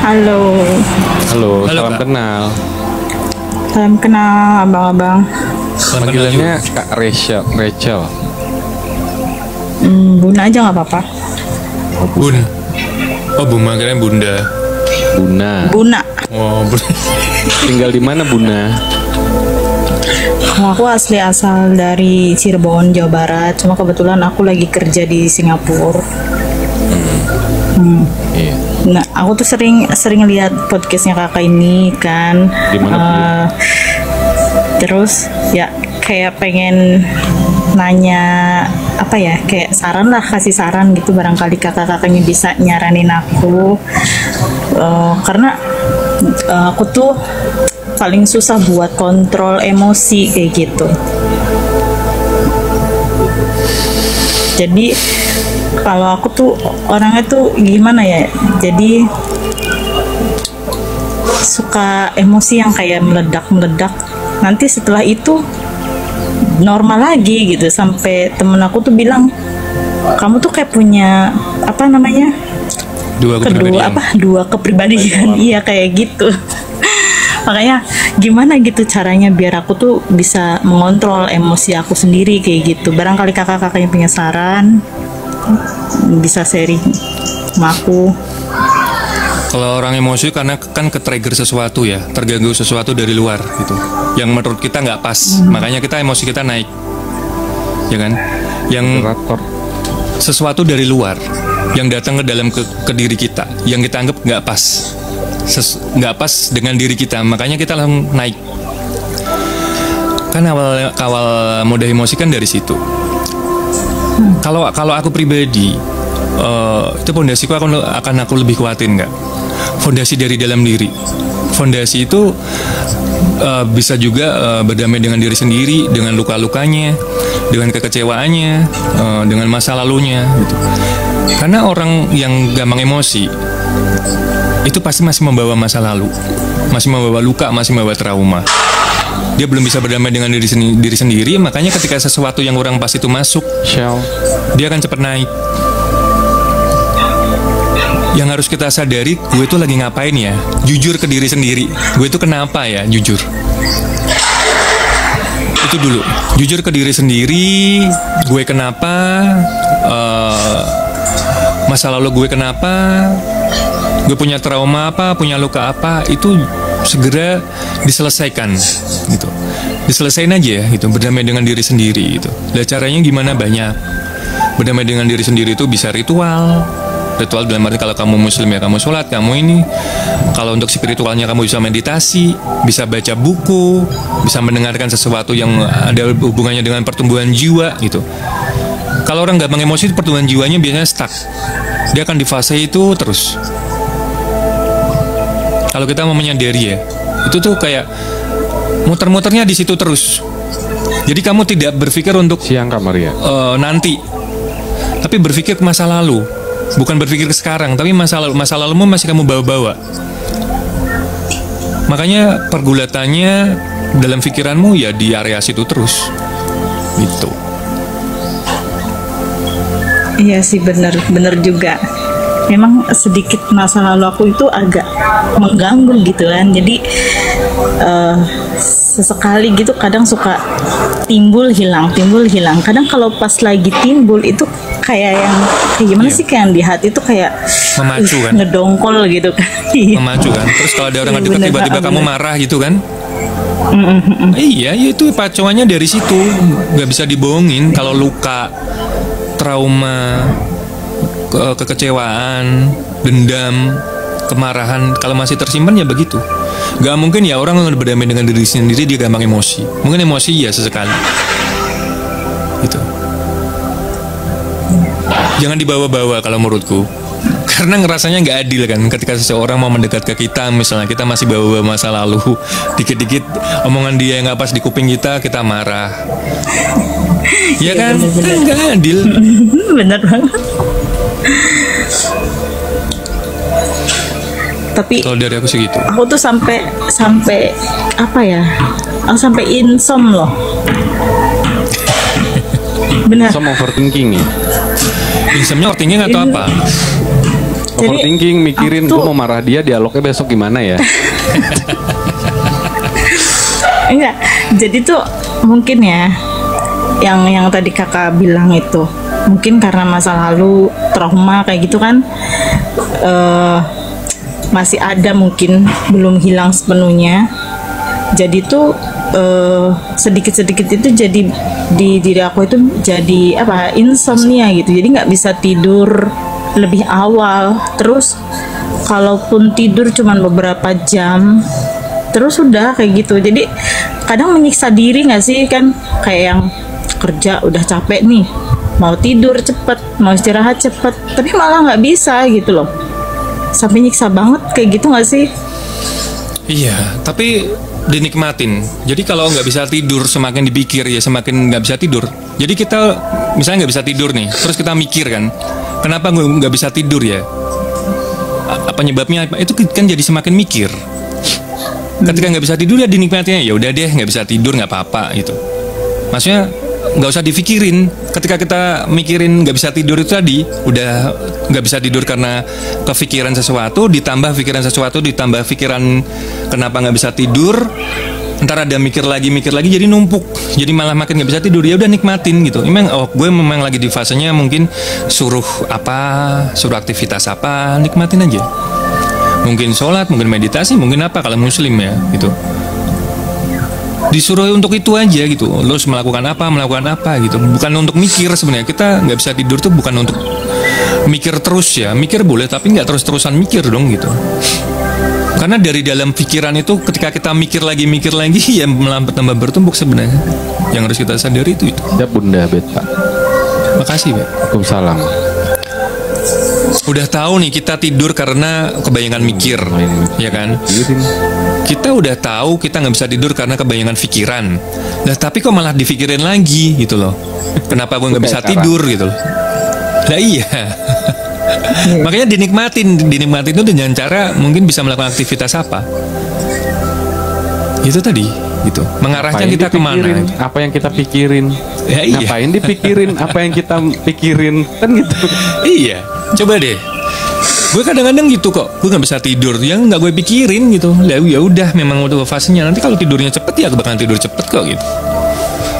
Halo, Halo, Halo, salam Kak. kenal. salam kenal abang-abang. Panggilannya Kak Rachel. Rachel. Bunda aja nggak apa-apa. Bun. Oh, Buma kirain Bunda. Buna. Buna. Oh, Bun. Tinggal di mana Buna? Aku asli asal dari Cirebon, Jawa Barat. Cuma kebetulan aku lagi kerja di Singapura. Iya. Nah, aku tuh sering lihat podcastnya kakak ini kan. Di mana, Bu? Terus ya kayak pengen nanya apa ya, kayak saran lah, kasih saran gitu, barangkali kakak-kakaknya bisa nyaranin aku. Karena aku tuh paling susah buat kontrol emosi kayak gitu. Jadi kalau aku tuh orangnya tuh gimana ya, jadi suka emosi yang kayak meledak-meledak, nanti setelah itu normal lagi gitu. Sampai temen aku tuh bilang, kamu tuh kayak punya apa namanya, Dua kepribadian. dua kepribadian. Iya kayak gitu. Makanya gimana gitu caranya biar aku tuh bisa mengontrol emosi aku sendiri kayak gitu. Barangkali kakak-kakaknya punya saran, bisa sharing sama aku. Kalau orang emosi karena kan ke-trigger sesuatu ya, terganggu sesuatu dari luar gitu, yang menurut kita nggak pas, makanya kita emosi kita naik, ya kan? Yang Moderator. sesuatu dari luar yang datang ke dalam ke diri kita, yang kita anggap nggak pas, nggak pas dengan diri kita, makanya kita langsung naik. Kan awal mudah emosi kan dari situ. Kalau aku pribadi, itu fondasiku akan aku lebih kuatin nggak? Fondasi dari dalam diri. Fondasi itu bisa juga berdamai dengan diri sendiri, dengan luka-lukanya, dengan kekecewaannya, dengan masa lalunya. Gitu. Karena orang yang gampang emosi itu pasti masih membawa masa lalu, masih membawa luka, masih membawa trauma. Dia belum bisa berdamai dengan diri sendiri, makanya ketika sesuatu yang kurang pas itu masuk, Shell. dia akan cepat naik. Yang harus kita sadari, gue tuh lagi ngapain ya? Jujur ke diri sendiri. Gue tuh kenapa ya? Jujur. Itu dulu. Jujur ke diri sendiri. Gue kenapa? Masa lalu gue kenapa? Gue punya trauma apa? Punya luka apa? Itu segera diselesaikan. Gitu. Diselesain aja ya. Gitu. Berdamai dengan diri sendiri. Gitu. Dan caranya gimana? Banyak. Berdamai dengan diri sendiri itu bisa ritual. Ritual dalam arti kalau kamu muslim ya kamu sholat, kamu ini. Kalau untuk spiritualnya kamu bisa meditasi, bisa baca buku, bisa mendengarkan sesuatu yang ada hubungannya dengan pertumbuhan jiwa gitu. Kalau orang gampang emosi, pertumbuhan jiwanya biasanya stuck. Dia akan di fase itu terus. Kalau kita mau menyadari ya, itu tuh kayak muter-muternya di situ terus. Jadi kamu tidak berpikir untuk Siang Kak Maria. nanti, tapi berpikir ke masa lalu. Bukan berpikir ke sekarang, tapi masa lalumu masih kamu bawa-bawa. Makanya pergulatannya dalam pikiranmu ya di area situ terus. Gitu. Iya sih, bener juga. Memang sedikit masa lalu aku itu agak mengganggu gitu kan. Jadi sesekali gitu kadang suka timbul hilang. Kadang kalau pas lagi timbul itu kayak gimana Iya. sih, kayak yang di hati itu kayak Memacu kan? ngedongkol gitu kan. Memacu kan. Terus kalau ada orang Iya, ngedekat bener, tiba-tiba kamu bener. marah gitu kan. Iya, ya itu pacuannya dari situ. Gak bisa dibohongin. Kalau luka, trauma, kekecewaan, dendam, kemarahan, kalau masih tersimpan ya begitu. Gak mungkin ya orang berdamai dengan diri sendiri dia gampang emosi. Mungkin emosi ya sesekali. Gitu. Jangan dibawa-bawa kalau menurutku. Karena ngerasanya nggak adil kan ketika seseorang mau mendekat ke kita, misalnya kita masih bawa-bawa masa lalu, dikit-dikit omongan dia yang nggak pas di kuping kita marah. Ya kan? bener-bener. Kan nggak adil. Bener banget. Tapi Kalau dari aku segitu. aku tuh sampai apa ya? Sampai insom loh. Benar. Some overthinking nih. Insomnia overthinking atau apa? Overthinking, mikirin aku gue mau marah dia, dialognya besok gimana ya? enggak. Jadi tuh mungkin ya yang tadi kakak bilang itu mungkin karena masa lalu trauma kayak gitu kan, masih ada, mungkin belum hilang sepenuhnya. Jadi tuh sedikit-sedikit itu jadi di diri aku itu jadi apa, insomnia gitu. Jadi nggak bisa tidur lebih awal, terus kalaupun tidur cuman beberapa jam terus udah kayak gitu. Jadi kadang menyiksa diri nggak sih, kan kayak yang kerja udah capek nih, mau tidur cepet, mau istirahat cepet, tapi malah nggak bisa gitu loh. Sampai nyiksa banget kayak gitu nggak sih? Iya, tapi dinikmatin. Jadi kalau nggak bisa tidur, semakin dipikir ya semakin nggak bisa tidur. Jadi kita misalnya nggak bisa tidur nih, terus kita mikir kan, kenapa gue nggak bisa tidur ya? Apa penyebabnya? Itu kan jadi semakin mikir. Ketika nggak bisa tidur ya dinikmatinya, ya udah deh nggak bisa tidur nggak apa-apa gitu. Maksudnya nggak usah dipikirin. Ketika kita mikirin nggak bisa tidur itu tadi, udah nggak bisa tidur karena kepikiran sesuatu, ditambah pikiran sesuatu, ditambah pikiran kenapa nggak bisa tidur, ntar ada mikir lagi, jadi numpuk, jadi malah makin nggak bisa tidur. Ya udah nikmatin gitu. Emang gue memang lagi di fasenya mungkin suruh aktivitas apa, nikmatin aja. Mungkin sholat, mungkin meditasi, mungkin apa kalau muslim ya gitu. Disuruh untuk itu aja gitu, lo harus melakukan apa gitu, bukan untuk mikir. Sebenarnya kita nggak bisa tidur tuh bukan untuk mikir terus ya, mikir boleh tapi nggak terus-terusan mikir dong gitu. Karena dari dalam pikiran itu ketika kita mikir lagi ya melambat tambah bertumpuk sebenarnya. Yang harus kita sadari itu. Ya Bunda Beta. Makasih Bet. Waalaikumsalam. Udah tahu nih kita tidur karena kebanyakan mikir, ya kan? Kita udah tahu kita nggak bisa tidur karena kebanyakan pikiran. Nah tapi kok malah dipikirin lagi gitu loh. Kenapa gue nggak bisa tidur gitu loh? Nah iya. Makanya dinikmatin itu dengan cara mungkin bisa melakukan aktivitas apa? Itu tadi gitu. Mengarahkan kita kemana? Apa yang kita pikirin? Ya, iya. Ngapain dipikirin? Apa yang kita pikirin? Kan gitu. Iya. Coba deh. Gue kadang-kadang gitu kok. Gue nggak bisa tidur. Yang nggak gue pikirin gitu. Ya udah, memang udah fasenya. Nanti kalau tidurnya cepet ya bakal tidur cepet kok gitu.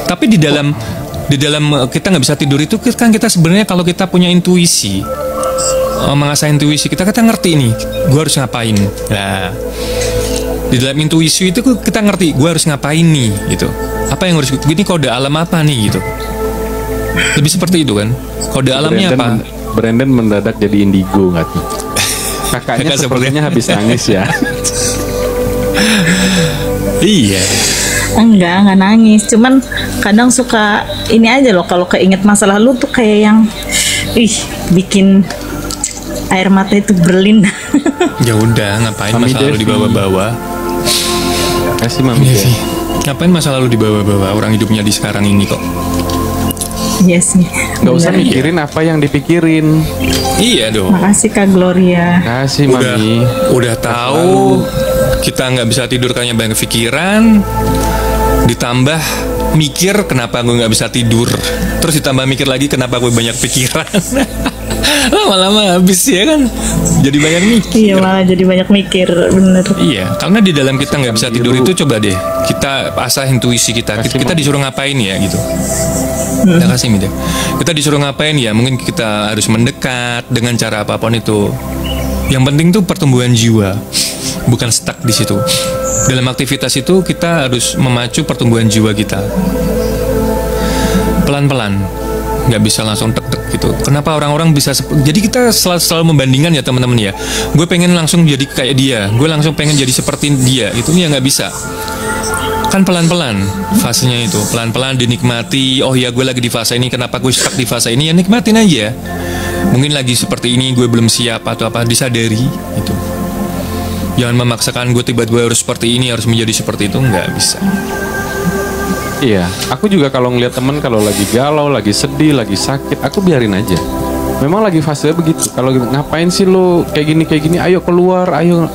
Tapi di dalam kita nggak bisa tidur itu kan kita sebenarnya kalau kita punya intuisi, mengasah intuisi kita ngerti nih. Gue harus ngapain? Nah. Di dalam intuisi itu kita ngerti gue harus ngapain nih gitu. Apa yang harus ini kode alam apa nih gitu. Lebih seperti itu kan. Kode alamnya apa? Brandon mendadak jadi indigo nggak tuh? Kakaknya sepertinya habis nangis ya. Iya. Enggak nangis. Cuman kadang suka ini aja loh, kalau keinget masa lalu tuh kayak yang bikin air mata itu berlin. Ya udah, ngapain Mami masa lalu dibawa-bawa? Kasih Mami iya sih. Ngapain masa lalu dibawa-bawa? Orang hidupnya di sekarang ini kok. Iya sih. Gak usah mikirin apa yang dipikirin. Iya dong. Makasih Kak Gloria. Kasih Mami. Udah tahu kita nggak bisa tidur karena banyak pikiran. Ditambah mikir kenapa gue nggak bisa tidur. Terus ditambah mikir lagi kenapa gue banyak pikiran. Lama-lama habis ya kan. Jadi banyak mikir. Iya, malah jadi banyak mikir, bener. Iya, karena di dalam kita nggak bisa tidur itu coba deh kita asah intuisi kita. Kita disuruh ngapain ya gitu. Terima kasih Mida. Kita disuruh ngapain ya? Mungkin kita harus mendekat dengan cara apapun itu. Yang penting tuh pertumbuhan jiwa, bukan stuck di situ. Dalam aktivitas itu kita harus memacu pertumbuhan jiwa kita. Pelan-pelan, nggak bisa langsung tek-tek gitu. Kenapa orang-orang bisa? Jadi kita selalu membandingkan ya teman-teman ya. Gue pengen langsung jadi kayak dia. Gue langsung pengen jadi seperti dia. Itu ya nggak bisa. Kan pelan-pelan fasenya itu, pelan-pelan dinikmati. Oh ya gue lagi di fase ini, kenapa gue stuck di fase ini? Ya nikmatin aja. Mungkin lagi seperti ini gue belum siap atau apa, disadari itu. Jangan memaksakan gue tiba-tiba harus seperti ini, harus menjadi seperti itu, nggak bisa. Iya, aku juga kalau ngeliat temen kalau lagi galau, lagi sedih, lagi sakit, aku biarin aja. Memang lagi fase begitu. Kalau ngapain sih lo kayak gini, ayo keluar, ayo.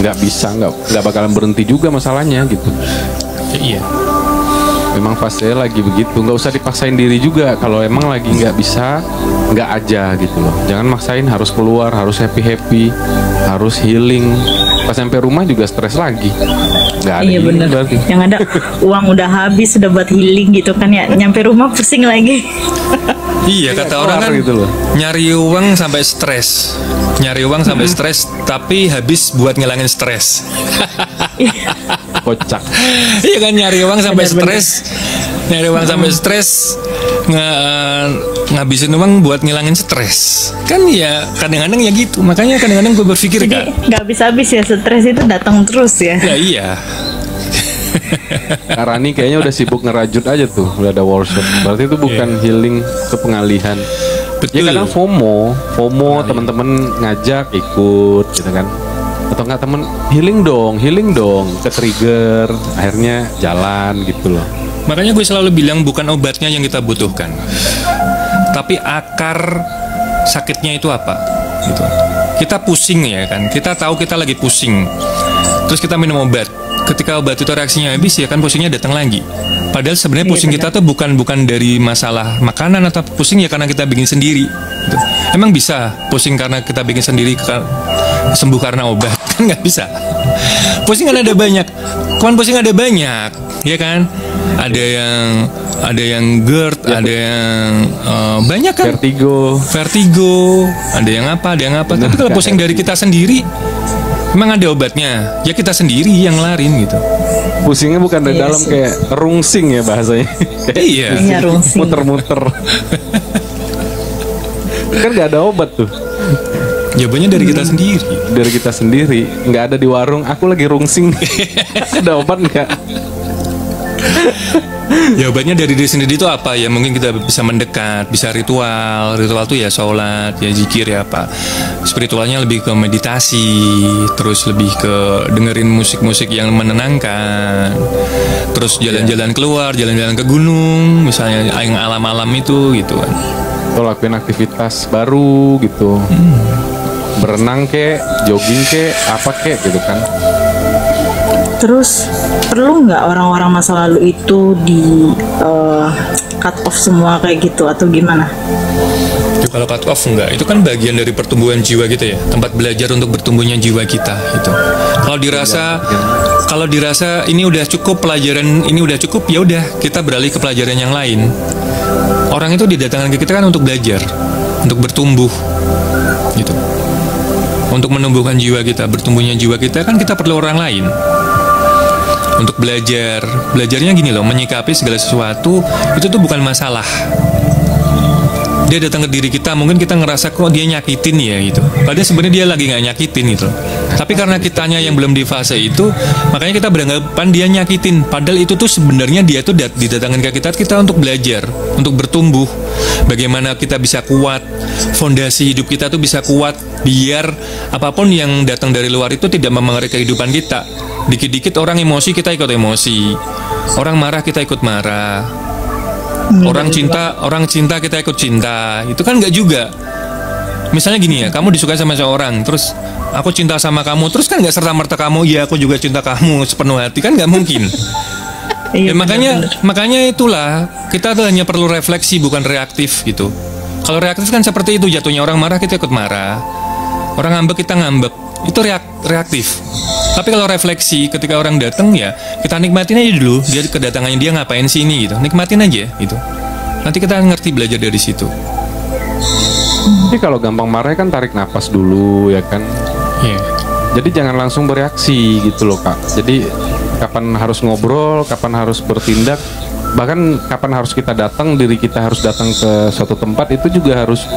Nggak bisa, nggak bakalan berhenti juga masalahnya gitu. Iya. Memang fase lagi begitu, nggak usah dipaksain diri juga. Kalau emang lagi nggak bisa, nggak aja gitu loh. Jangan maksain harus keluar, harus happy, harus healing. Pas sampai rumah juga stres lagi. Nggak ada Iya healing bener. berarti. Yang ada uang udah habis sudah buat healing gitu kan ya. Nyampe rumah pusing lagi. Iya, kata keluar orang kan gitu loh. nyari uang sampai stres. Nyari uang sampai stres tapi habis buat ngilangin stres. Kocak. Iya kan, nyari uang sampai Bener-bener. stres. Nyari uang sampai stres ngabisin uang buat ngilangin stres. Kan ya kadang-kadang ya gitu. Makanya kadang-kadang gue berpikir kan. Jadi nggak habis-habis ya, stres itu datang terus ya. Ya iya. Kak Rani kayaknya udah sibuk ngerajut aja tuh, udah ada workshop. Berarti itu bukan healing, ke pengalihan. Betul. Ya kadang FOMO teman-teman ngajak ikut gitu kan. Atau enggak temen healing dong, ke trigger, akhirnya jalan gitu loh. Makanya gue selalu bilang bukan obatnya yang kita butuhkan, tapi akar sakitnya itu apa gitu. Kita pusing ya kan, kita tahu kita lagi pusing, terus kita minum obat. Ketika obat itu reaksinya habis ya kan pusingnya datang lagi. Padahal sebenarnya Iya, pusing benar. kita tuh bukan dari masalah makanan atau pusing ya karena kita bikin sendiri gitu. Emang bisa pusing karena kita bikin sendiri sembuh karena obat? Kan nggak bisa. Pusing kan ada banyak, kuman pusing ada banyak, ya kan? Ada yang GERD, ada yang banyak kan? Vertigo, ada yang apa. Tapi kalau pusing dari kita sendiri, memang ada obatnya. Ya kita sendiri yang ngelarin gitu. Pusingnya bukan dari Iya dalam, sih. kayak rungsing ya bahasanya. Iya. Iya, rungsing. Muter-muter. Kan nggak ada obat tuh. Jawabannya dari kita sendiri. Dari kita sendiri, nggak ada di warung. Aku lagi rungsing. Ada obat nggak? Jawabannya dari diri sendiri itu apa ya? Mungkin kita bisa mendekat, bisa ritual tuh ya sholat, ya zikir ya apa. Spiritualnya lebih ke meditasi, terus lebih ke dengerin musik-musik yang menenangkan, terus jalan-jalan keluar, jalan-jalan ke gunung, misalnya yang alam-alam itu gitu kan. Atau lakuin aktivitas baru gitu. Berenang kek, jogging kek, apa kek gitu kan. Terus perlu nggak orang-orang masa lalu itu di cut off semua kayak gitu atau gimana? Itu kalau cut off enggak, itu kan bagian dari pertumbuhan jiwa kita ya, tempat belajar untuk bertumbuhnya jiwa kita itu. Kalau dirasa ini udah cukup pelajaran, ini udah cukup, ya udah kita beralih ke pelajaran yang lain. Orang itu didatangkan ke kita kan untuk belajar, untuk bertumbuh gitu. Untuk menumbuhkan jiwa kita, bertumbuhnya jiwa kita kan kita perlu orang lain. Untuk belajarnya gini loh, menyikapi segala sesuatu itu tuh bukan masalah. Dia datang ke diri kita, mungkin kita ngerasa kok dia nyakitin ya gitu. Padahal sebenarnya dia lagi nggak nyakitin gitu. Tapi karena kitanya yang belum di fase itu, makanya kita beranggapan dia nyakitin. Padahal itu tuh sebenarnya dia tuh didatangkan ke kita untuk belajar, untuk bertumbuh. Bagaimana kita bisa kuat, fondasi hidup kita tuh bisa kuat, biar apapun yang datang dari luar itu tidak memengaruhi kehidupan kita. Dikit-dikit orang emosi, kita ikut emosi. Orang marah, kita ikut marah. Orang cinta kita ikut cinta. Itu kan nggak juga. Misalnya gini ya, kamu disukai sama seorang, terus aku cinta sama kamu, terus kan nggak serta-merta kamu, ya aku juga cinta kamu sepenuh hati, kan nggak mungkin. Iya, Ya, makanya itulah kita tuh hanya perlu refleksi, bukan reaktif gitu. Kalau reaktif kan seperti itu jatuhnya, orang marah kita ikut marah, orang ngambek kita ngambek, itu reaktif. Tapi kalau refleksi, ketika orang datang ya kita nikmatin aja dulu, dia kedatangannya dia ngapain sih ini gitu, nikmatin aja gitu. Nanti kita ngerti, belajar dari situ. Tapi kalau gampang marah kan tarik napas dulu ya kan. Iya. Jadi jangan langsung bereaksi gitu loh Kak. Jadi kapan harus ngobrol, kapan harus bertindak, bahkan kapan harus kita datang, diri kita harus datang ke suatu tempat, itu juga harus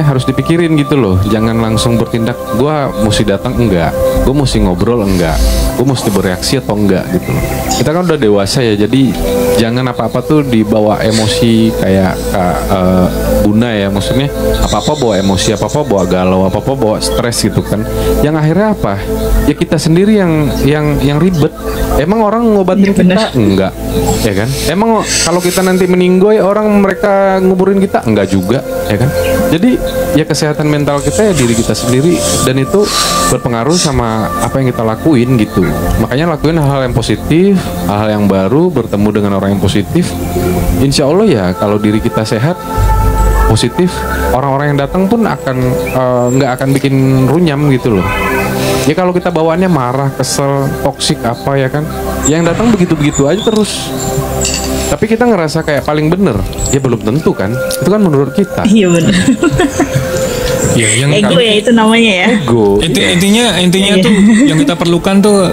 harus dipikirin gitu loh. Jangan langsung bertindak, gua mesti datang enggak, gua mesti ngobrol enggak, gua mesti bereaksi atau enggak gitu loh. Kita kan udah dewasa ya, jadi jangan apa-apa tuh dibawa emosi kayak Bunda ya, maksudnya apa-apa bawa emosi, apa-apa bawa galau, apa-apa bawa stres gitu kan. Yang akhirnya apa? Ya kita sendiri yang ribet. Emang orang ngobatin kita? Enggak, ya kan? Emang kalau kita nanti meninggoy, orang mereka nguburin kita? Enggak juga, ya kan? Jadi ya kesehatan mental kita ya diri kita sendiri, dan itu berpengaruh sama apa yang kita lakuin gitu. Makanya lakuin hal-hal yang positif, hal-hal yang baru, bertemu dengan orang yang positif. Insya Allah ya kalau diri kita sehat, positif, orang-orang yang datang pun akan nggak akan bikin runyam gitu loh. Ya kalau kita bawaannya marah, kesel, toksik apa ya kan, yang datang begitu-begitu aja terus. Tapi kita ngerasa kayak paling bener, ya belum tentu kan. Itu kan menurut kita. Iya benar. Ya, yang Ego ya itu namanya ya. Ego. intinya Iya. tuh yang kita perlukan tuh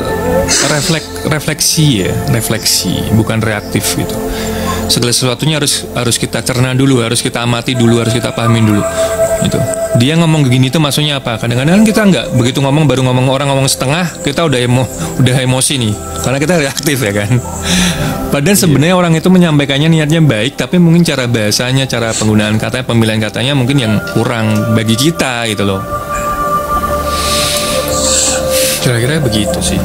refleksi ya, refleksi, bukan reaktif gitu. Segala sesuatunya harus kita cerna dulu, harus kita amati dulu, harus kita pahamin dulu. Gitu. Dia ngomong begini tuh maksudnya apa? Kadang-kadang kita nggak begitu ngomong, baru ngomong orang ngomong setengah, kita udah emosi nih, karena kita reaktif ya kan. Padahal sebenarnya orang itu menyampaikannya niatnya baik, tapi mungkin cara bahasanya, cara penggunaan katanya, pemilihan katanya mungkin yang kurang bagi kita gitu loh. Kira-kira begitu sih.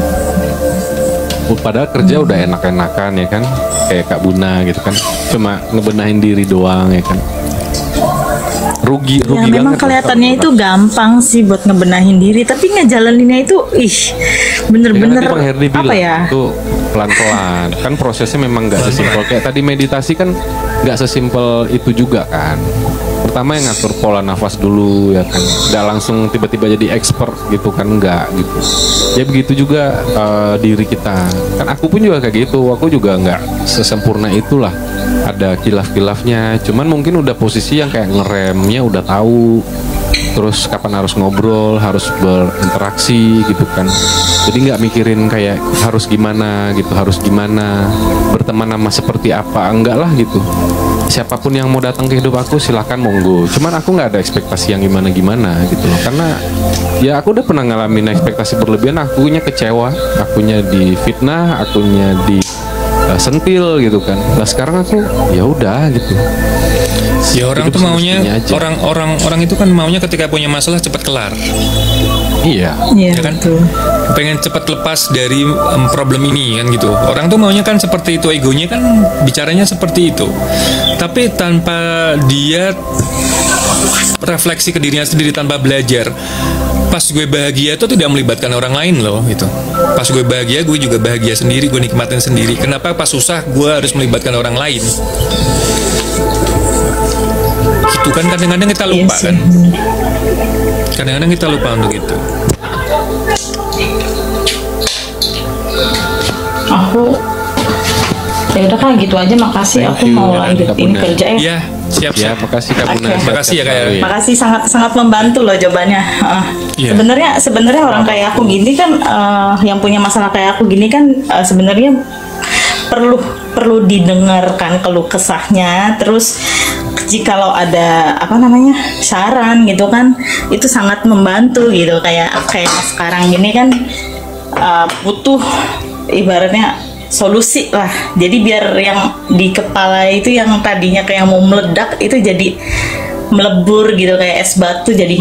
Padahal kerja udah enak-enakan ya kan, kayak Kak Buna gitu kan, cuma ngebenahin diri doang ya kan. Rugi Ya banget memang loh kelihatannya kalau itu gampang sih buat ngebenahin diri, tapi ngejalaninnya itu bener-bener ya kan tadi Bang Herdi apa bilang, ya? itu pelan-pelan kan, prosesnya memang nggak sesimpel kayak tadi meditasi kan, nggak sesimpel itu juga kan. Pertama yang ngatur pola nafas dulu ya kan, nggak langsung tiba-tiba jadi expert gitu kan, nggak gitu. Ya begitu juga diri kita kan, aku pun juga kayak gitu, aku juga nggak sesempurna itulah, ada kilaf-kilafnya, cuman mungkin udah posisi yang kayak ngeremnya udah tahu, terus kapan harus ngobrol, harus berinteraksi gitu kan. Jadi nggak mikirin kayak harus gimana gitu, harus gimana, berteman sama seperti apa, enggak lah gitu. Siapapun yang mau datang ke hidup aku silahkan monggo. Cuman aku nggak ada ekspektasi yang gimana-gimana gitu loh. Karena ya aku udah pernah ngalamin ekspektasi berlebihan, akunya kecewa, akunya difitnah, akunya di sentil gitu kan. Nah sekarang aku ya udah gitu. Ya orang Hidup tuh maunya, semestinya aja. orang itu kan maunya ketika punya masalah cepat kelar. Iya. Iya Ya kan? betul. Pengen cepat lepas dari problem ini kan gitu. Orang tuh maunya kan seperti itu, egonya kan bicaranya seperti itu. Tapi tanpa dia refleksi ke dirinya sendiri, tanpa belajar. Pas gue bahagia itu tidak melibatkan orang lain loh gitu. Pas gue bahagia, gue juga bahagia sendiri, gue nikmatin sendiri. Kenapa pas susah gue harus melibatkan orang lain? Gitu kan, kadang-kadang kita lupa Iya sih. kan. Kadang-kadang kita lupa untuk itu. Aku ya udah kan gitu aja, makasih. Thank Aku you, mau Kak lanjutin Buna. kerja ya. Ya, siap. Ya, makasih Kak Buna. Oke. Makasih ya, Kak. Selalu Makasih, sangat membantu loh jawabannya. Iya. Sebenarnya orang kayak aku gini kan, yang punya masalah kayak aku gini kan, sebenarnya perlu didengarkan keluh kesahnya. Terus jikalau ada saran gitu kan, itu sangat membantu gitu. Kayak sekarang gini kan, butuh ibaratnya solusi lah. Jadi biar yang di kepala itu yang tadinya kayak mau meledak itu jadi melebur gitu, kayak es batu jadi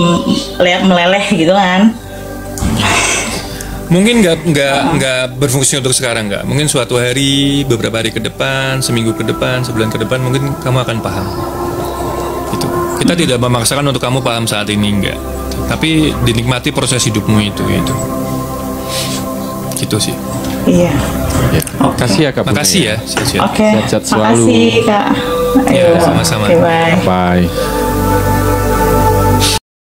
meleleh gitu kan. Mungkin nggak berfungsi untuk sekarang, nggak. Mungkin suatu hari, beberapa hari ke depan, seminggu ke depan, sebulan ke depan, mungkin kamu akan paham. Gitu. Kita tidak memaksakan untuk kamu paham saat ini, enggak. Tapi dinikmati proses hidupmu itu, gitu. Gitu sih. Iya. Ya. Makasih ya Kak Buna. Makasih ya. Siap-siap. Oke. Sehat-sehat selalu. Makasih Kak. Ya, Ayo. sama-sama. Oke, bye. Bye.